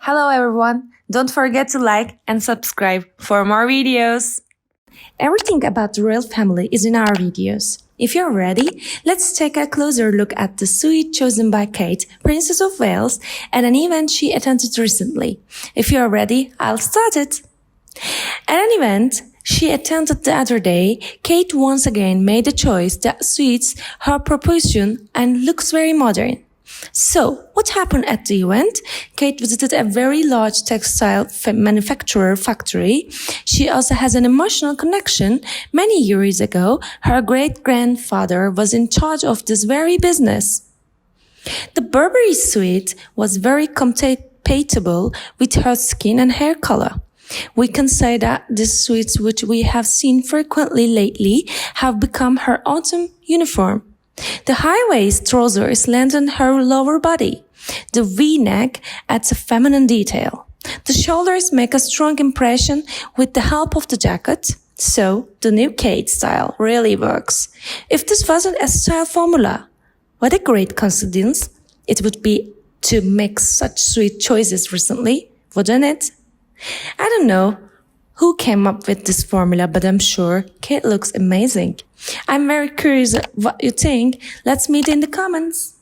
Hello everyone, don't forget to like and subscribe for more videos. Everything about the royal family is in our videos. If you're ready, let's take a closer look at the suite chosen by Kate, Princess of Wales, at an event she attended recently. If you're ready, I'll start it. At an event she attended the other day, Kate once again made a choice that suits her proportion and looks very modern. So, what happened at the event? Kate visited a very large textile manufacturer factory. She also has an emotional connection. Many years ago, her great-grandfather was in charge of this very business. The Burberry suite was very compatible with her skin and hair color. We can say that these suites, which we have seen frequently lately, have become her autumn uniform. The high-waist trousers lengthen her lower body. The V-neck adds a feminine detail. The shoulders make a strong impression with the help of the jacket. So, the new Kate style really works. If this wasn't a style formula, what a great coincidence it would be to make such sweet choices recently, wouldn't it? I don't know who came up with this formula, but I'm sure Kate looks amazing. I'm very curious what you think. Let's meet in the comments.